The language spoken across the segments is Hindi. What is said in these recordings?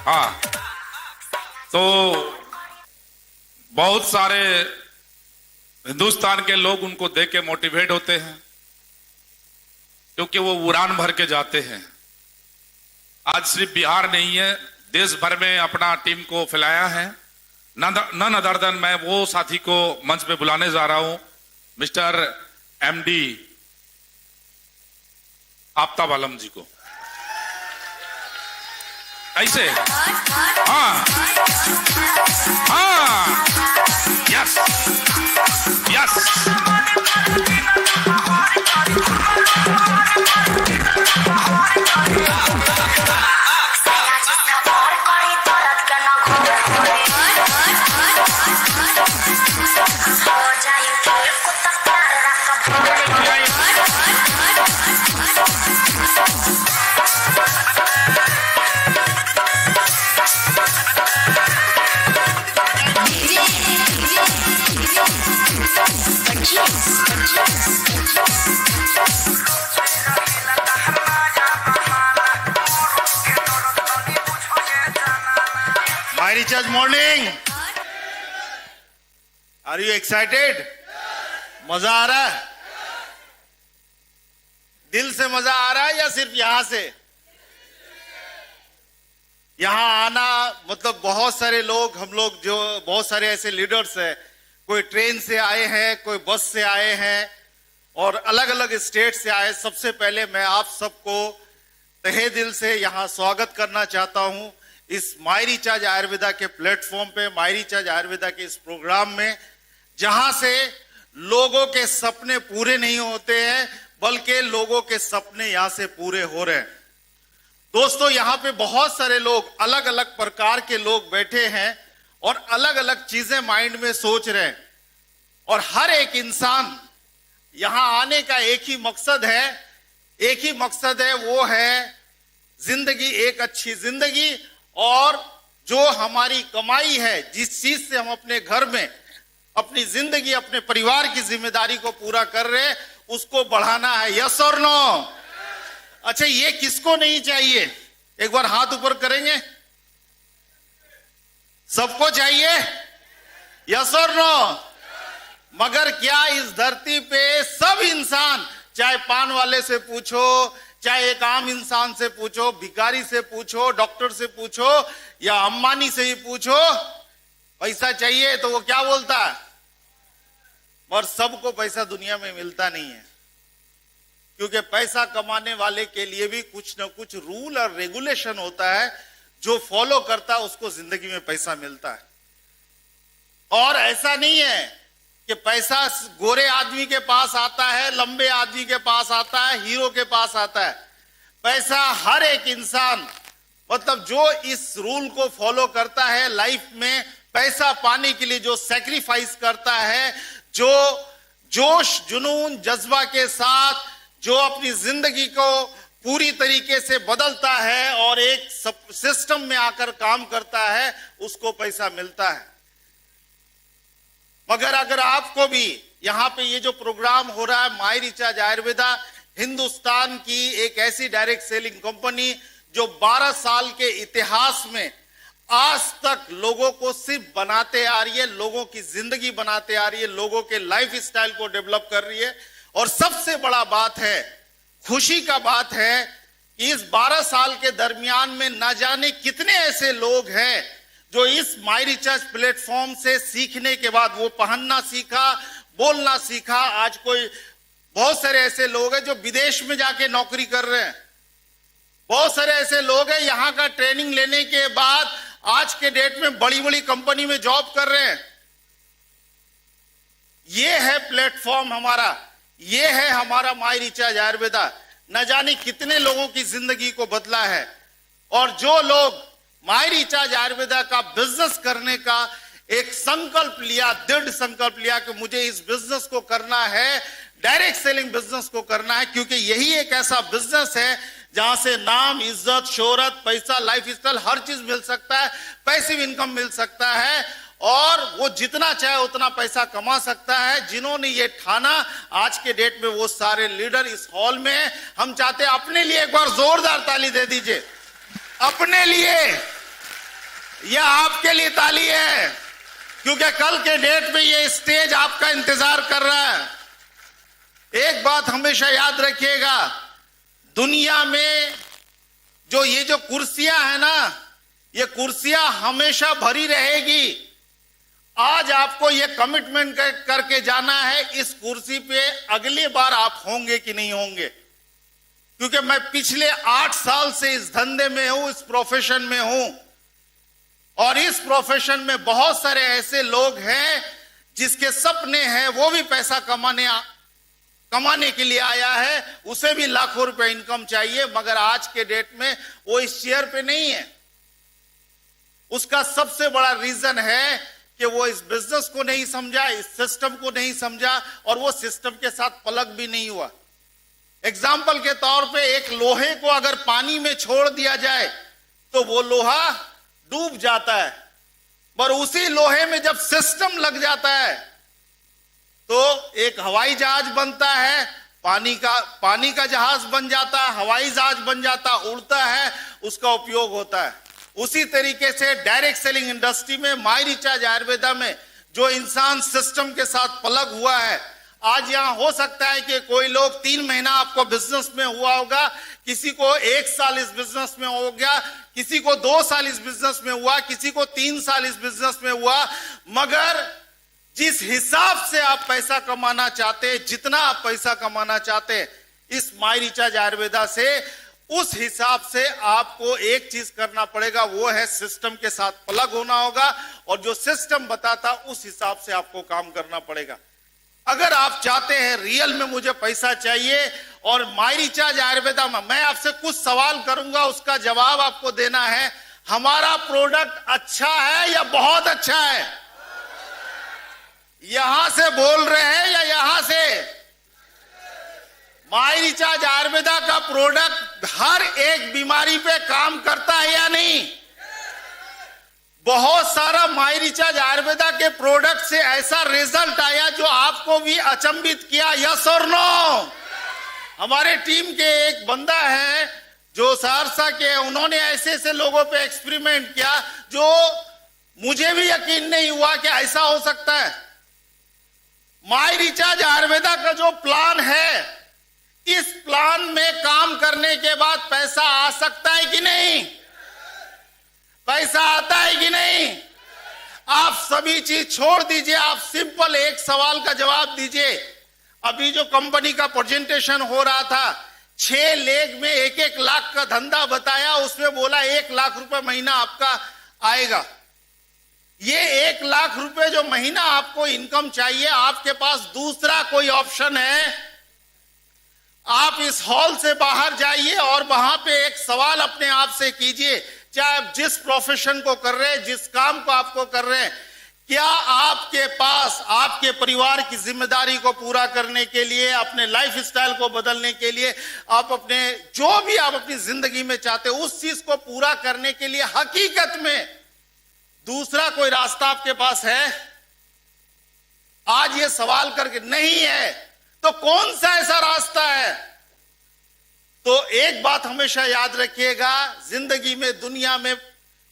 हाँ, तो बहुत सारे हिंदुस्तान के लोग उनको देख के मोटिवेट होते हैं क्योंकि वो उड़ान भर के जाते हैं। आज सिर्फ बिहार नहीं है, देश भर में अपना टीम को फैलाया है। नन अदर देन मैं वो साथी को मंच पे बुलाने जा रहा हूं, मिस्टर एमडी आफ्ताब आलम जी को। ऐसे हाँ हाँ, yes yes, My recharge morning. Are you excited? मजा आ रहा है? दिल से मजा आ रहा है या सिर्फ यहां से? यहां आना मतलब बहुत सारे लोग, हम लोग जो बहुत सारे ऐसे लीडर्स हैं, कोई ट्रेन से आए हैं, कोई बस से आए हैं और अलग अलग स्टेट से आए। सबसे पहले मैं आप सबको तहे दिल से यहां स्वागत करना चाहता हूं इस माय रिचार्ज आयुर्वेदा के प्लेटफॉर्म पे, माय रिचार्ज आयुर्वेदा के इस प्रोग्राम में, जहां से लोगों के सपने पूरे नहीं होते हैं बल्कि लोगों के सपने यहां से पूरे हो रहे हैं। दोस्तों, यहां पे बहुत सारे लोग, अलग अलग प्रकार के लोग बैठे हैं और अलग अलग चीजें माइंड में सोच रहे हैं और हर एक इंसान यहां आने का एक ही मकसद है, वो है जिंदगी, एक अच्छी जिंदगी। और जो हमारी कमाई है, जिस चीज से हम अपने घर में अपनी जिंदगी, अपने परिवार की जिम्मेदारी को पूरा कर रहे हैं, उसको बढ़ाना है। यस और नो? अच्छा, ये किसको नहीं चाहिए? एक बार हाथ ऊपर करेंगे। सबको चाहिए? यस और नो? मगर क्या इस धरती पे सब इंसान, चाहे पान वाले से पूछो, चाहे एक आम इंसान से पूछो, भिखारी से पूछो, डॉक्टर से पूछो या अंबानी से ही पूछो, पैसा चाहिए तो वो क्या बोलता है? और सबको पैसा दुनिया में मिलता नहीं है, क्योंकि पैसा कमाने वाले के लिए भी कुछ ना कुछ रूल और रेगुलेशन होता है। जो फॉलो करता है उसको जिंदगी में पैसा मिलता है। और ऐसा नहीं है कि पैसा गोरे आदमी के पास आता है, लंबे आदमी के पास आता है, हीरो के पास आता है। पैसा हर एक इंसान, मतलब जो इस रूल को फॉलो करता है लाइफ में, पैसा पाने के लिए जो सैक्रिफाइस करता है, जो जोश जुनून जज्बा के साथ जो अपनी जिंदगी को पूरी तरीके से बदलता है और एक सिस्टम में आकर काम करता है, उसको पैसा मिलता है। मगर अगर आपको भी यहां पे ये जो प्रोग्राम हो रहा है, माय रिचार्ज आयुर्वेदा हिंदुस्तान की एक ऐसी डायरेक्ट सेलिंग कंपनी जो 12 साल के इतिहास में आज तक लोगों को सिर्फ बनाते आ रही है, लोगों की जिंदगी बनाते आ रही है, लोगों के लाइफ स्टाइल को डेवलप कर रही है। और सबसे बड़ा बात है, खुशी का बात है कि इस 12 साल के दरमियान में न जाने कितने ऐसे लोग हैं जो इस माय रिचार्ज प्लेटफॉर्म से सीखने के बाद वो पहनना सीखा, बोलना सीखा। आज कोई बहुत सारे ऐसे लोग हैं जो विदेश में जाके नौकरी कर रहे हैं, बहुत सारे ऐसे लोग हैं यहां का ट्रेनिंग लेने के बाद आज के डेट में बड़ी बड़ी कंपनी में जॉब कर रहे हैं। ये है प्लेटफॉर्म हमारा, ये है हमारा माय रिचार्ज आयुर्वेदा। न जाने कितने लोगों की जिंदगी को बदला है। और जो लोग माय रिचार्ज आयुर्वेदा का बिजनेस करने का एक संकल्प लिया, दृढ़ संकल्प लिया कि मुझे इस बिजनेस को करना है, डायरेक्ट सेलिंग बिजनेस को करना है, क्योंकि यही एक ऐसा बिजनेस है जहां से नाम, इज्जत, शोहरत, पैसा, लाइफ स्टाइल, हर चीज मिल सकता है, पैसिव इनकम मिल सकता है और वो जितना चाहे उतना पैसा कमा सकता है। जिन्होंने ये ठाना आज के डेट में वो सारे लीडर इस हॉल में हैं। हम चाहते हैं अपने लिए एक बार जोरदार ताली दे दीजिए, अपने लिए यह आपके लिए ताली है, क्योंकि कल के डेट में ये स्टेज आपका इंतजार कर रहा है। एक बात हमेशा याद रखिएगा, दुनिया में जो कुर्सियां है ना, ये कुर्सियां हमेशा भरी रहेगी। आज आपको ये कमिटमेंट करके जाना है, इस कुर्सी पे अगली बार आप होंगे कि नहीं होंगे। क्योंकि मैं पिछले 8 साल से इस धंधे में हूं, इस प्रोफेशन में हूं, और इस प्रोफेशन में बहुत सारे ऐसे लोग हैं जिसके सपने हैं, वो भी पैसा कमाने के लिए आया है, उसे भी लाखों रुपए इनकम चाहिए, मगर आज के डेट में वो इस चेयर पे नहीं है। उसका सबसे बड़ा रीजन है कि वो इस बिजनेस को नहीं समझा, इस सिस्टम को नहीं समझा, और वो सिस्टम के साथ पलक भी नहीं हुआ। एग्जाम्पल के तौर पे एक लोहे को अगर पानी में छोड़ दिया जाए तो वो लोहा डूब जाता है, पर उसी लोहे में जब सिस्टम लग जाता है तो एक हवाई जहाज बनता है, पानी का जहाज बन जाता है, हवाई जहाज बन जाता, उड़ता है, उसका उपयोग होता है। उसी तरीके से डायरेक्ट सेलिंग इंडस्ट्री में, माई रिचार्ज आयुर्वेदा में जो इंसान सिस्टम के साथ पलग हुआ है, आज यहां हो सकता है कि कोई लोग 3 महीना आपको बिजनेस में हुआ होगा, किसी को 1 साल इस बिजनेस में हो गया, किसी को 2 साल इस बिजनेस में हुआ, किसी को 3 साल इस बिजनेस में हुआ, मगर जिस हिसाब से आप पैसा कमाना चाहते, जितना आप पैसा कमाना चाहते इस माई रिचार्ज आयुर्वेदा से, उस हिसाब से आपको एक चीज करना पड़ेगा, वो है सिस्टम के साथ प्लग होना होगा, और जो सिस्टम बताता उस हिसाब से आपको काम करना पड़ेगा। अगर आप चाहते हैं रियल में मुझे पैसा चाहिए और माई रिचार्ज आयुर्वेदा में, मैं आपसे कुछ सवाल करूंगा, उसका जवाब आपको देना है। हमारा प्रोडक्ट अच्छा है या बहुत अच्छा है? यहां से बोल रहे हैं या यहां से? माई रिचार्ज आयुर्वेदा का प्रोडक्ट हर एक बीमारी पे काम करता है या नहीं? बहुत सारा माई रिचार्ज आयुर्वेदा के प्रोडक्ट से ऐसा रिजल्ट आया जो आपको भी अचंभित किया, यस और नो? हमारे टीम के एक बंदा है जो सहरसा के, उन्होंने ऐसे ऐसे लोगों पे एक्सपेरिमेंट किया जो मुझे भी यकीन नहीं हुआ कि ऐसा हो सकता है। माई रिचार्ज आयुर्वेदा का जो प्लान है, इस प्लान में काम करने के बाद पैसा आ सकता है कि नहीं? पैसा आता है कि नहीं? आप सभी चीज छोड़ दीजिए, आप सिंपल एक सवाल का जवाब दीजिए। अभी जो कंपनी का प्रेजेंटेशन हो रहा था, 6 लेग में 1-1 लाख का धंधा बताया, उसमें बोला 1 लाख रुपए महीना आपका आएगा। ये 1 लाख रुपए जो महीना आपको इनकम चाहिए, आपके पास दूसरा कोई ऑप्शन है? आप इस हॉल से बाहर जाइए और वहां पे एक सवाल अपने आप से कीजिए, चाहे आप जिस प्रोफेशन को कर रहे हैं, जिस काम को आपको कर रहे हैं, क्या आपके पास आपके परिवार की जिम्मेदारी को पूरा करने के लिए, अपने लाइफ स्टाइल को बदलने के लिए, आप अपने जो भी आप अपनी जिंदगी में चाहते हो उस चीज को पूरा करने के लिए हकीकत में दूसरा कोई रास्ता आपके पास है? आज ये सवाल करके नहीं है तो कौन सा ऐसा रास्ता है? तो एक बात हमेशा याद रखिएगा, जिंदगी में, दुनिया में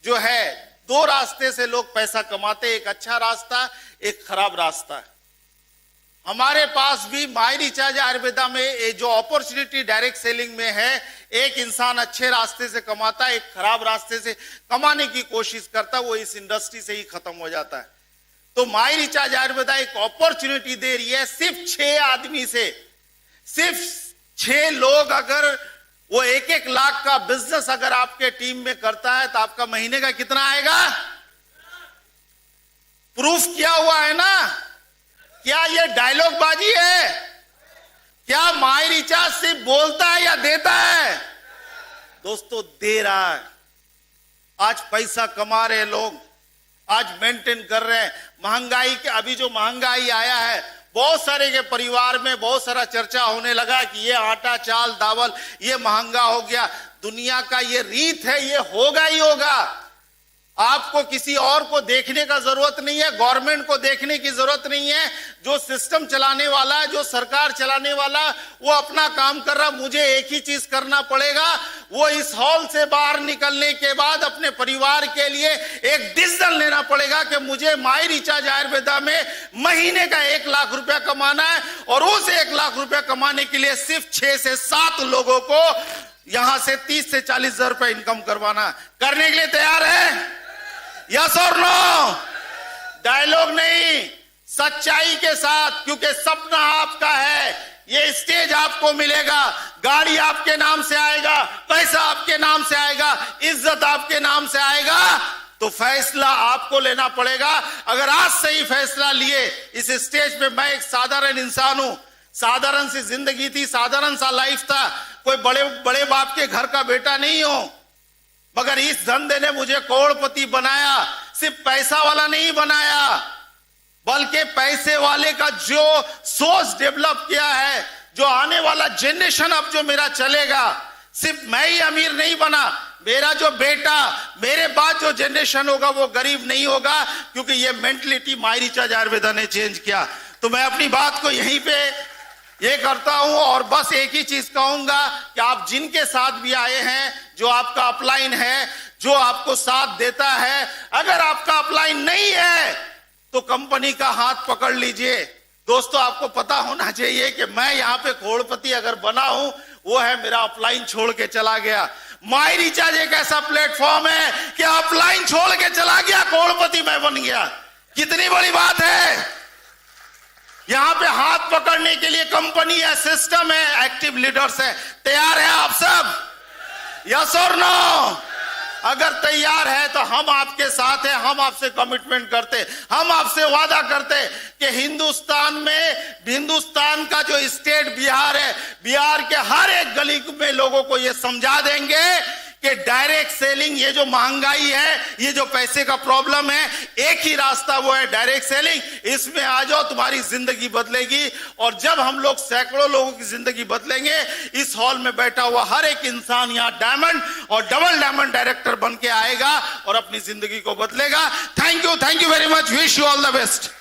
जो है, 2 रास्ते से लोग पैसा कमाते, एक अच्छा रास्ता, एक खराब रास्ता है। हमारे पास भी माई रिचार्ज आयुर्वेदा में ये जो अपॉर्चुनिटी डायरेक्ट सेलिंग में है, एक इंसान अच्छे रास्ते से कमाता है, एक खराब रास्ते से कमाने की कोशिश करता है, वो इस इंडस्ट्री से ही खत्म हो जाता है। तो माई रिचार्ज आयुर्वेदा एक अपॉर्चुनिटी दे रही है, सिर्फ 6 आदमी से, सिर्फ 6 लोग अगर वो 1-1 लाख का बिजनेस अगर आपके टीम में करता है तो आपका महीने का कितना आएगा? प्रूफ किया हुआ है ना? क्या ये डायलॉग बाजी है? क्या माई रिचार्ज सिर्फ बोलता है या देता है? दोस्तों, दे रहा है। आज पैसा कमा रहे लोग, आज मेंटेन कर रहे हैं। महंगाई के, अभी जो महंगाई आया है, बहुत सारे के परिवार में बहुत सारा चर्चा होने लगा कि ये आटा चाल दावल ये महंगा हो गया। दुनिया का ये रीत है, ये होगा ही होगा। आपको किसी और को देखने का जरूरत नहीं है, गवर्नमेंट को देखने की जरूरत नहीं है। जो सिस्टम चलाने वाला, जो सरकार चलाने वाला, वो अपना काम कर रहा। मुझे एक ही चीज करना पड़ेगा, वो इस हॉल से बाहर निकलने के बाद अपने परिवार के लिए एक डिसीजन लेना पड़ेगा कि मुझे माई रिचार्ज आयुर्वेदा में महीने का 1 लाख रुपया कमाना है, और उस 1 लाख रुपया कमाने के लिए सिर्फ 6 से 7 लोगों को यहां से 30 से 40 हजार रुपया इनकम करवाना। करने के लिए तैयार है? यस और नो? डायलॉग नहीं, सच्चाई के साथ, क्योंकि सपना आपका है। ये स्टेज आपको मिलेगा, गाड़ी आपके नाम से आएगा, पैसा आपके नाम से आएगा, इज्जत आपके नाम से आएगा। तो फैसला आपको लेना पड़ेगा। अगर आज सही फैसला लिए, इस स्टेज पे मैं एक साधारण इंसान हूं, साधारण सी जिंदगी थी, साधारण सा लाइफ था, कोई बड़े बड़े बाप के घर का बेटा नहीं हूं, मगर इस धंधे ने मुझे करोड़पति बनाया। सिर्फ पैसा वाला नहीं बनाया, बल्कि पैसे वाले का जो सोच डेवलप किया है, जो आने वाला जनरेशन अब जो मेरा चलेगा, सिर्फ मैं ही अमीर नहीं बना, मेरा जो बेटा, मेरे बाद जो जनरेशन होगा वो गरीब नहीं होगा, क्योंकि ये मेंटलिटी माई रिचार्ज आयुर्वेदा ने चेंज किया। तो मैं अपनी बात को यहीं पे ये करता हूं, और बस एक ही चीज कहूंगा कि आप जिनके साथ भी आए हैं, जो आपका अपलाइन है, जो आपको साथ देता है, अगर आपका अपलाइन नहीं है तो कंपनी का हाथ पकड़ लीजिए। दोस्तों, आपको पता होना चाहिए कि मैं यहां पे करोड़पति अगर बना हूं, वो है मेरा अपलाइन छोड़ के चला गया। माई रिचार्ज एक ऐसा प्लेटफॉर्म है कि अपलाइन छोड़ के चला गया, करोड़पति मैं बन गया। कितनी बड़ी बात है। यहां पे हाथ पकड़ने के लिए कंपनी है, सिस्टम है, एक्टिव लीडर्स है। तैयार है आप सब? यस और नो? अगर तैयार है तो हम आपके साथ हैं, हम आपसे कमिटमेंट करते, हम आपसे वादा करते कि हिंदुस्तान में, हिंदुस्तान का जो स्टेट बिहार है, बिहार के हर एक गली में लोगों को ये समझा देंगे कि डायरेक्ट सेलिंग, ये जो महंगाई है, ये जो पैसे का प्रॉब्लम है, एक ही रास्ता वो है डायरेक्ट सेलिंग। इसमें आ जाओ, तुम्हारी जिंदगी बदलेगी। और जब हम लोग सैकड़ों लोगों की जिंदगी बदलेंगे, इस हॉल में बैठा हुआ हर एक इंसान यहाँ डायमंड और डबल डायमंड डायरेक्टर बन के आएगा और अपनी जिंदगी को बदलेगा। Thank you very much, wish you all the best.